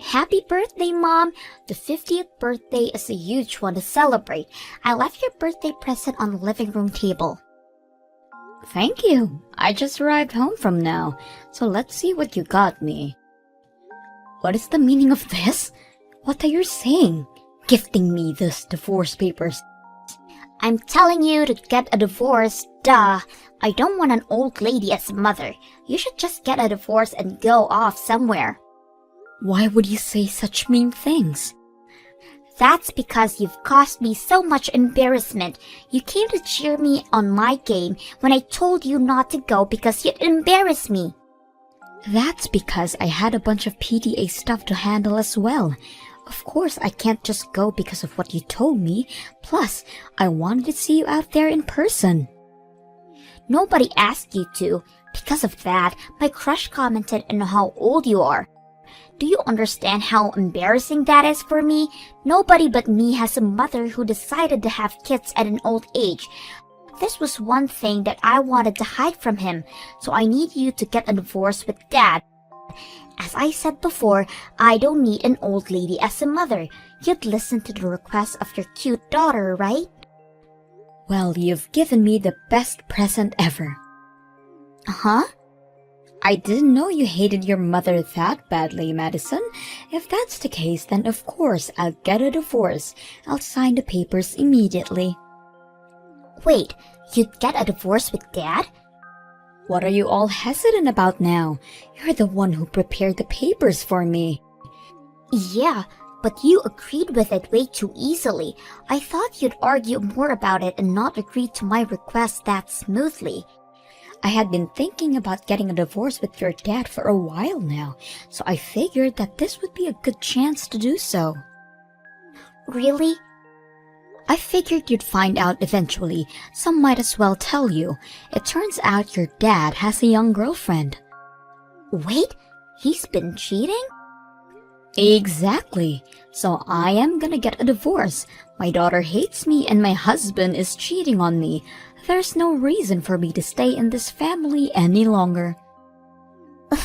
Happy birthday, Mom! The 50th birthday is a huge one to celebrate. I left your birthday present on the living room table. Thank you. I just arrived home from now, so let's see what you got me. What is the meaning of this? What are you saying? Gifting me this divorce papers. I'm telling you to get a divorce, duh. I don't want an old lady as a mother. You should just get a divorce and go off somewhere. Why would you say such mean things? That's because you've caused me so much embarrassment. You came to cheer me on my game when I told you not to go because you'd embarrass me. That's because I had a bunch of PTA stuff to handle as well. Of course, I can't just go because of what you told me. Plus, I wanted to see you out there in person. Nobody asked you to. Because of that, my crush commented on how old you are. Do you understand how embarrassing that is for me? Nobody but me has a mother who decided to have kids at an old age. This was one thing that I wanted to hide from him, so I need you to get a divorce with Dad. As I said before, I don't need an old lady as a mother. You'd listen to the request of your cute daughter, right? Well, you've given me the best present ever. Huh? I didn't know you hated your mother that badly, Madison. If that's the case, then of course I'll get a divorce. I'll sign the papers immediately. Wait, you'd get a divorce with Dad? What are you all hesitant about now? You're the one who prepared the papers for me. Yeah, but you agreed with it way too easily. I thought you'd argue more about it and not agree to my request that smoothly. I had been thinking about getting a divorce with your dad for a while now, so I figured that this would be a good chance to do so. Really? I figured you'd find out eventually, so might as well tell you. It turns out your dad has a young girlfriend. Wait, he's been cheating? Exactly. So I am gonna get a divorce. My daughter hates me and my husband is cheating on me. There's no reason for me to stay in this family any longer.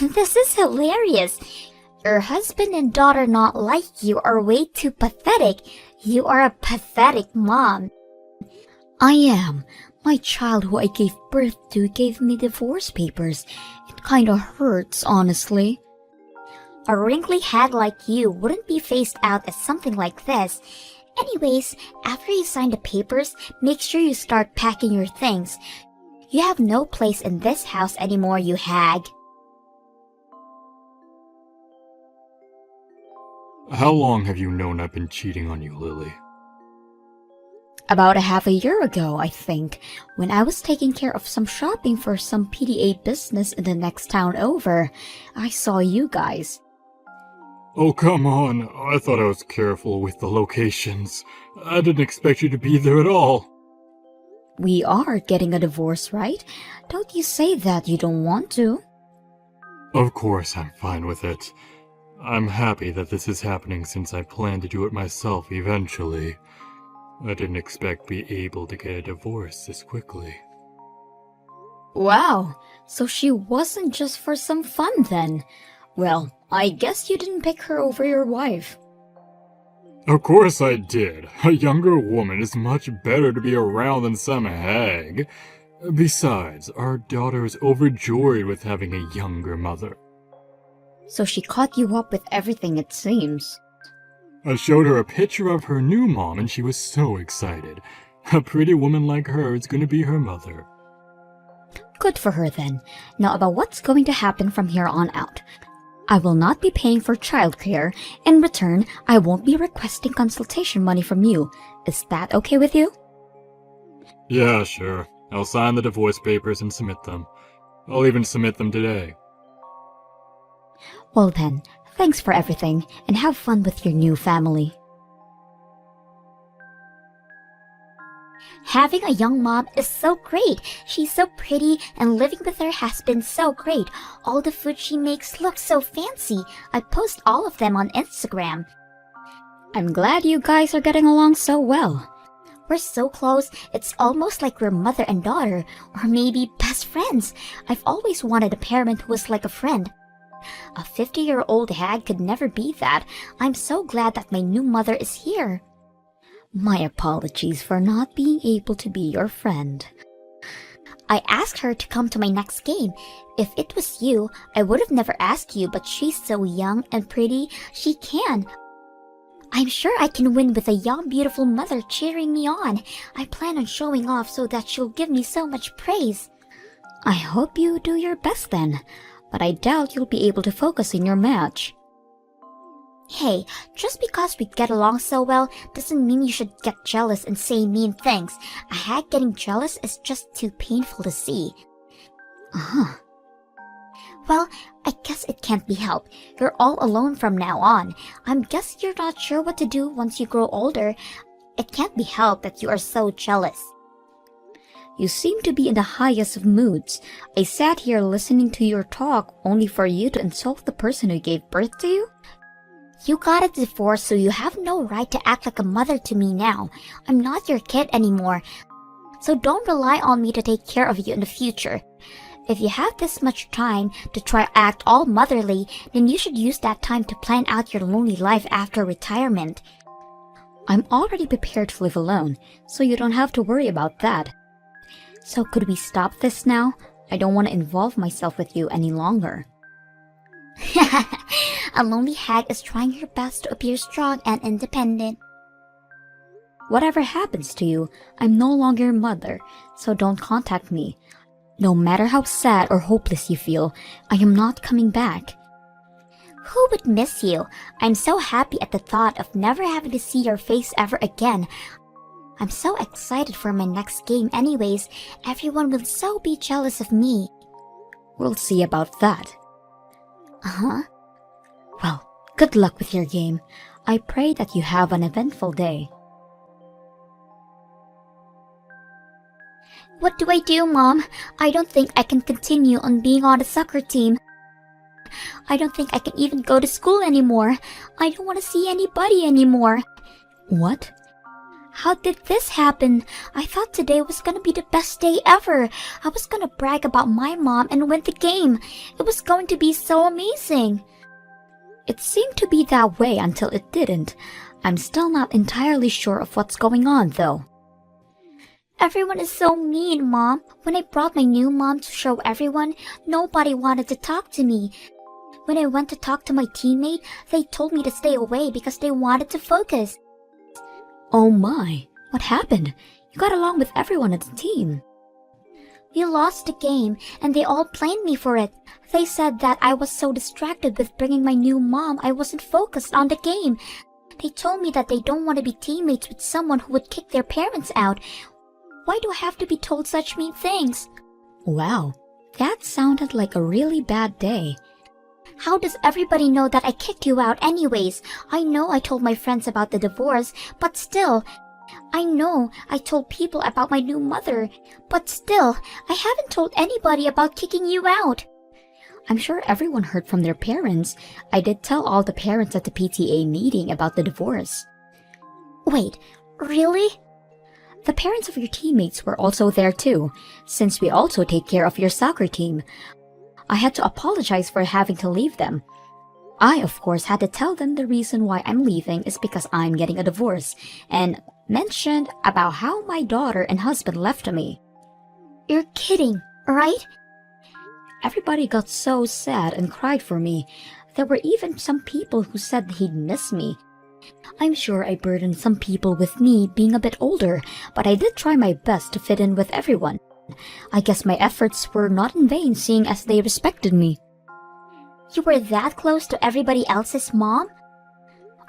This is hilarious. Your husband and daughter not like you are way too pathetic. You are a pathetic mom. I am. My child who I gave birth to gave me divorce papers. It kinda hurts, honestly. A wrinkly head like you wouldn't be phased out as something like this. Anyways, after you sign the papers, make sure you start packing your things. You have no place in this house anymore, you hag. How long have you known I've been cheating on you, Lily? About a half a year ago, I think, when I was taking care of some shopping for some PDA business in the next town over, I saw you guys. Oh, come on. I thought I was careful with the locations. I didn't expect you to be there at all. We are getting a divorce, right? Don't you say that you don't want to. Of course I'm fine with it. I'm happy that this is happening since I plan to do it myself eventually. I didn't expect to be able to get a divorce this quickly. Wow, so she wasn't just for some fun then. Well, I guess you didn't pick her over your wife. Of course I did. A younger woman is much better to be around than some hag. Besides, our daughter is overjoyed with having a younger mother. So she caught you up with everything, it seems. I showed her a picture of her new mom and she was so excited. A pretty woman like her is going to be her mother. Good for her then. Now about what's going to happen from here on out. I will not be paying for childcare. In return, I won't be requesting consultation money from you. Is that okay with you? Yeah, sure. I'll sign the divorce papers and submit them. I'll even submit them today. Well then, thanks for everything, and have fun with your new family. Having a young mom is so great. She's so pretty, and living with her has been so great. All the food she makes looks so fancy. I post all of them on Instagram. I'm glad you guys are getting along so well. We're so close, it's almost like we're mother and daughter, or maybe best friends. I've always wanted a parent who was like a friend. A 50-year-old hag could never be that. I'm so glad that my new mother is here. My apologies for not being able to be your friend. I asked her to come to my next game. If it was you, I would have never asked you, but she's so young and pretty, she can. I'm sure I can win with a young, beautiful mother cheering me on. I plan on showing off so that she'll give me so much praise. I hope you do your best then, but I doubt you'll be able to focus in your match. Hey, just because we get along so well doesn't mean you should get jealous and say mean things. A hag getting jealous is just too painful to see. Uh-huh. Well, I guess it can't be helped. You're all alone from now on. I'm guessing you're not sure what to do once you grow older. It can't be helped that you are so jealous. You seem to be in the highest of moods. I sat here listening to your talk only for you to insult the person who gave birth to you? You got a divorce, so you have no right to act like a mother to me now. I'm not your kid anymore. So don't rely on me to take care of you in the future. If you have this much time to try act all motherly, then you should use that time to plan out your lonely life after retirement. I'm already prepared to live alone, so you don't have to worry about that. So could we stop this now? I don't want to involve myself with you any longer. A lonely hag is trying her best to appear strong and independent. Whatever happens to you, I'm no longer your mother, so don't contact me. No matter how sad or hopeless you feel, I am not coming back. Who would miss you? I'm so happy at the thought of never having to see your face ever again. I'm so excited for my next game anyways. Everyone will so be jealous of me. We'll see about that. Uh-huh. Well, good luck with your game. I pray that you have an eventful day. What do I do, Mom? I don't think I can continue on being on the soccer team. I don't think I can even go to school anymore. I don't want to see anybody anymore. What? How did this happen? I thought today was gonna be the best day ever. I was gonna brag about my mom and win the game. It was going to be so amazing. It seemed to be that way until it didn't. I'm still not entirely sure of what's going on, though. Everyone is so mean, Mom. When I brought my new mom to show everyone, nobody wanted to talk to me. When I went to talk to my teammate, they told me to stay away because they wanted to focus. Oh my, what happened? You got along with everyone at the team. We lost the game, and they all blamed me for it. They said that I was so distracted with bringing my new mom, I wasn't focused on the game. They told me that they don't want to be teammates with someone who would kick their parents out. Why do I have to be told such mean things? Wow, that sounded like a really bad day. How does everybody know that I kicked you out anyways? I know I told my friends about the divorce, but still. I know I told people about my new mother, but still, I haven't told anybody about kicking you out. I'm sure everyone heard from their parents. I did tell all the parents at the PTA meeting about the divorce. Wait, really? The parents of your teammates were also there too, since we also take care of your soccer team. I had to apologize for having to leave them. I, of course, had to tell them the reason why I'm leaving is because I'm getting a divorce, and mentioned about how my daughter and husband left me. You're kidding, right? Everybody got so sad and cried for me. There were even some people who said he'd miss me. I'm sure I burdened some people with me being a bit older, but I did try my best to fit in with everyone. I guess my efforts were not in vain, seeing as they respected me. You were that close to everybody else's mom?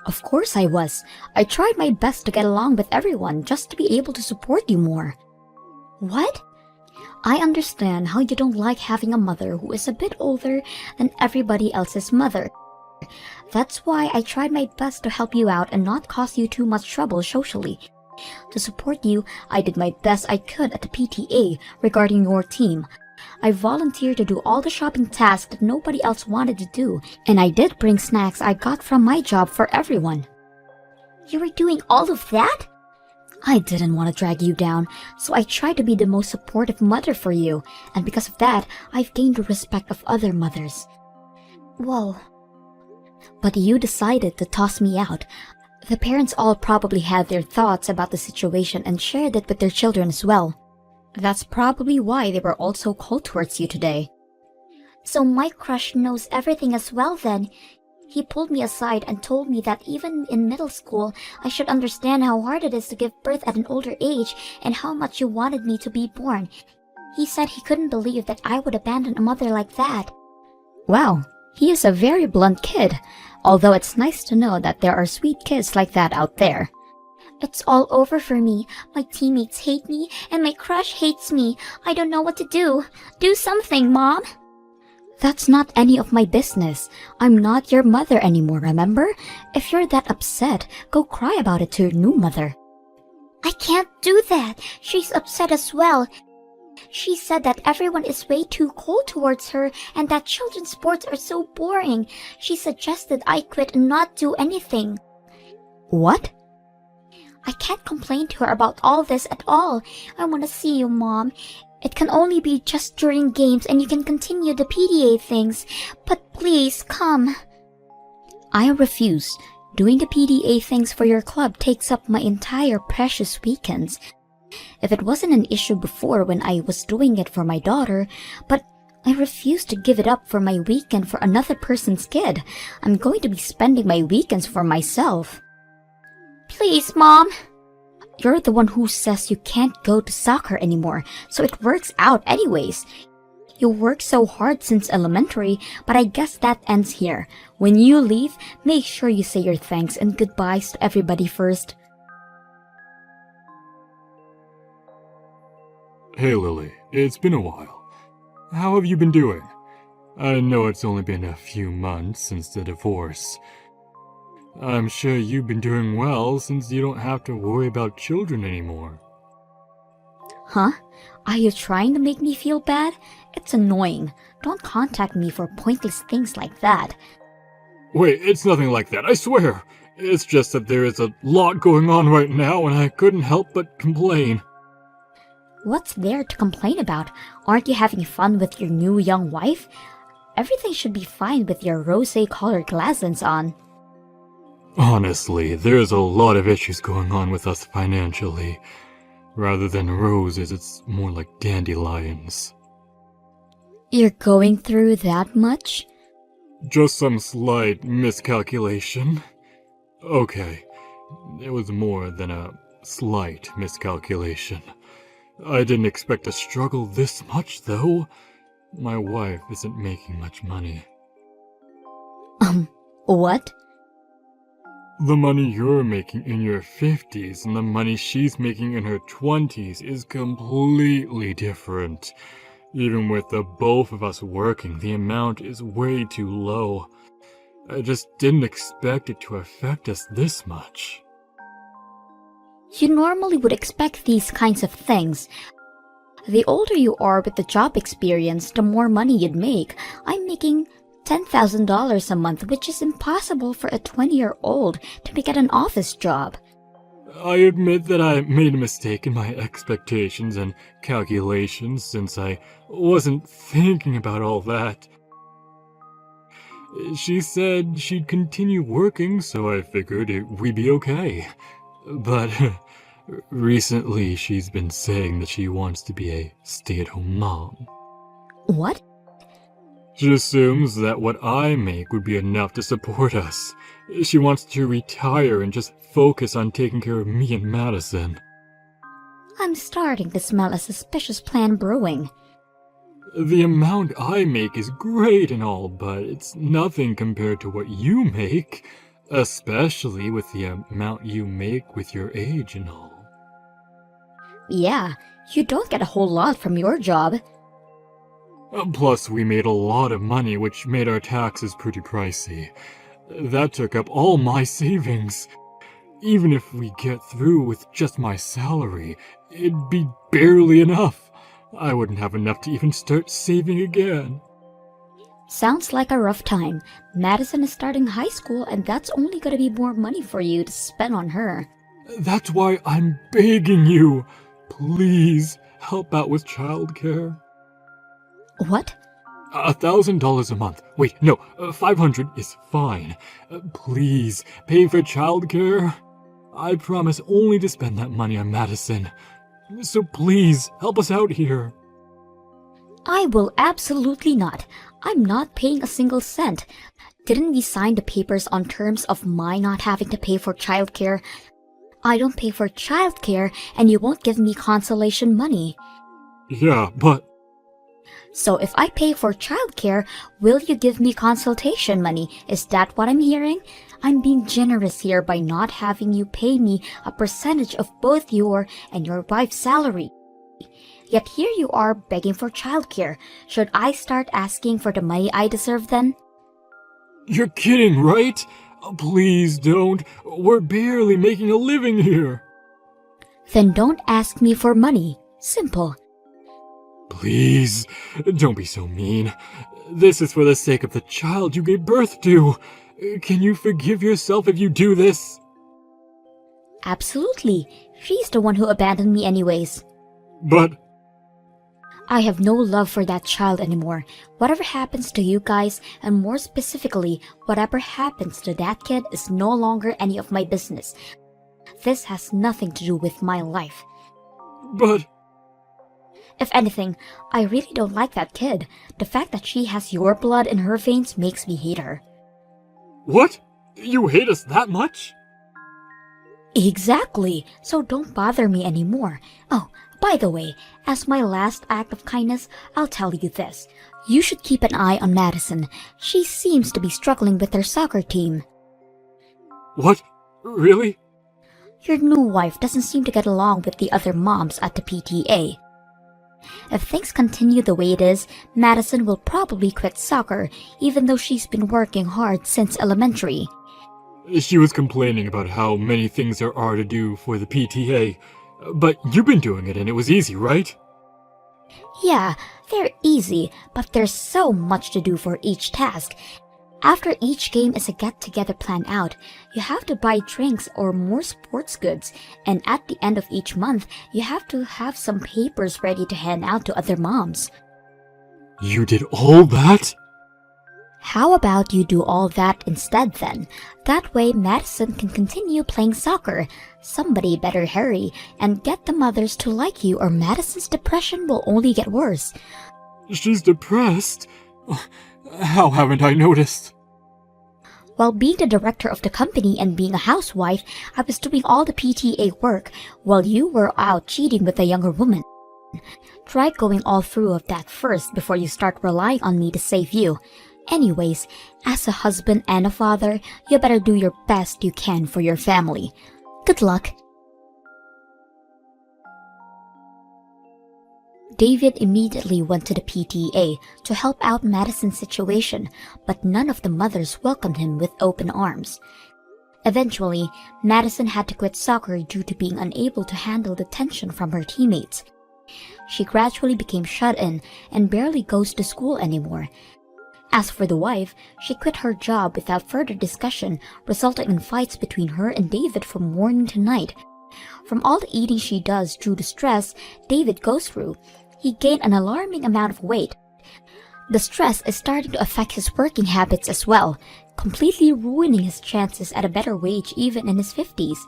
Of course I was. I tried my best to get along with everyone just to be able to support you more. What? I understand how you don't like having a mother who is a bit older than everybody else's mother. That's why I tried my best to help you out and not cause you too much trouble socially. To support you, I did my best I could at the PTA regarding your team. I volunteered to do all the shopping tasks that nobody else wanted to do, and I did bring snacks I got from my job for everyone. You were doing all of that? I didn't want to drag you down, so I tried to be the most supportive mother for you, and because of that, I've gained the respect of other mothers. Whoa. But you decided to toss me out. The parents all probably had their thoughts about the situation and shared it with their children as well. That's probably why they were all so cold towards you today. So my crush knows everything as well then. He pulled me aside and told me that even in middle school, I should understand how hard it is to give birth at an older age and how much he wanted me to be born. He said he couldn't believe that I would abandon a mother like that. Wow, he is a very blunt kid, although it's nice to know that there are sweet kids like that out there. It's all over for me. My teammates hate me and my crush hates me. I don't know what to do. Do something, Mom. That's not any of my business. I'm not your mother anymore, remember? If you're that upset, go cry about it to your new mother. I can't do that. She's upset as well. She said that everyone is way too cold towards her and that children's sports are so boring. She suggested I quit and not do anything. What? I can't complain to her about all this at all. I want to see you, Mom. It can only be just during games and you can continue the PDA things. But please, come. I refuse. Doing the PDA things for your club takes up my entire precious weekends. If it wasn't an issue before when I was doing it for my daughter, but I refuse to give it up for my weekend for another person's kid. I'm going to be spending my weekends for myself. Please, Mom. You're the one who says you can't go to soccer anymore, so it works out anyways. You worked so hard since elementary, but I guess that ends here. When you leave, make sure you say your thanks and goodbyes to everybody first. Hey Lily, it's been a while. How have you been doing? I know it's only been a few months since the divorce. I'm sure you've been doing well since you don't have to worry about children anymore. Huh? Are you trying to make me feel bad? It's annoying. Don't contact me for pointless things like that. Wait, it's nothing like that, I swear! It's just that there is a lot going on right now and I couldn't help but complain. What's there to complain about? Aren't you having fun with your new young wife? Everything should be fine with your rosé-colored glasses on. Honestly, there's a lot of issues going on with us financially. Rather than roses, it's more like dandelions. You're going through that much? Just some slight miscalculation. Okay, it was more than a slight miscalculation. I didn't expect to struggle this much, though. My wife isn't making much money. What? The money you're making in your 50s and the money she's making in her 20s is completely different. Even with the both of us working, the amount is way too low. I just didn't expect it to affect us this much. You normally would expect these kinds of things. The older you are with the job experience, the more money you'd make. I'm making $10,000 a month, which is impossible for a 20-year-old to make at an office job. I admit that I made a mistake in my expectations and calculations since I wasn't thinking about all that. She said she'd continue working, so I figured we'd be okay. But recently she's been saying that she wants to be a stay-at-home mom. What? She assumes that what I make would be enough to support us. She wants to retire and just focus on taking care of me and Madison. I'm starting to smell a suspicious plan brewing. The amount I make is great and all, but it's nothing compared to what you make. Especially with the amount you make with your age and all. Yeah, you don't get a whole lot from your job. Plus, we made a lot of money, which made our taxes pretty pricey. That took up all my savings. Even if we get through with just my salary, it'd be barely enough. I wouldn't have enough to even start saving again. Sounds like a rough time. Madison is starting high school, and that's only gonna be more money for you to spend on her. That's why I'm begging you. Please, help out with childcare. What? $1,000 a month. Wait, no, 500 is fine. Please, pay for childcare. I promise only to spend that money on Madison. So please, help us out here. I will absolutely not. I'm not paying a single cent. Didn't we sign the papers on terms of my not having to pay for childcare? I don't pay for childcare, and you won't give me consolation money. Yeah, but... So if I pay for childcare, will you give me consultation money? Is that what I'm hearing? I'm being generous here by not having you pay me a percentage of both your and your wife's salary. Yet here you are begging for childcare. Should I start asking for the money I deserve then? You're kidding, right? Please don't. We're barely making a living here. Then don't ask me for money. Simple. Please, don't be so mean. This is for the sake of the child you gave birth to. Can you forgive yourself if you do this? Absolutely. She's the one who abandoned me anyways. But... I have no love for that child anymore. Whatever happens to you guys, and more specifically, whatever happens to that kid is no longer any of my business. This has nothing to do with my life. But... If anything, I really don't like that kid. The fact that she has your blood in her veins makes me hate her. What? You hate us that much? Exactly. So don't bother me anymore. Oh, by the way, as my last act of kindness, I'll tell you this. You should keep an eye on Madison. She seems to be struggling with her soccer team. What? Really? Your new wife doesn't seem to get along with the other moms at the PTA. If things continue the way it is, Madison will probably quit soccer, even though she's been working hard since elementary. She was complaining about how many things there are to do for the PTA. But you've been doing it and it was easy, right? Yeah, they're easy, but there's so much to do for each task. After each game is a get-together planned out, you have to buy drinks or more sports goods, and at the end of each month, you have to have some papers ready to hand out to other moms. You did all that? How about you do all that instead then? That way Madison can continue playing soccer. Somebody better hurry and get the mothers to like you, or Madison's depression will only get worse. She's depressed? How haven't I noticed? While being the director of the company and being a housewife, I was doing all the PTA work while you were out cheating with a younger woman. Try going all through of that first before you start relying on me to save you. Anyways, as a husband and a father, you better do your best you can for your family. Good luck. David immediately went to the PTA to help out Madison's situation, but none of the mothers welcomed him with open arms. Eventually, Madison had to quit soccer due to being unable to handle the tension from her teammates. She gradually became shut in and barely goes to school anymore. As for the wife, she quit her job without further discussion, resulting in fights between her and David from morning to night. From all the eating she does due to stress David goes through, he gained an alarming amount of weight. The stress is starting to affect his working habits as well, completely ruining his chances at a better wage even in his 50s.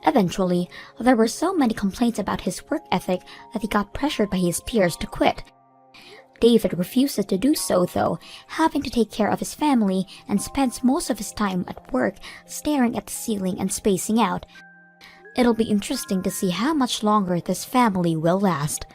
Eventually, there were so many complaints about his work ethic that he got pressured by his peers to quit. David refuses to do so though, having to take care of his family and spends most of his time at work staring at the ceiling and spacing out. It'll be interesting to see how much longer this family will last.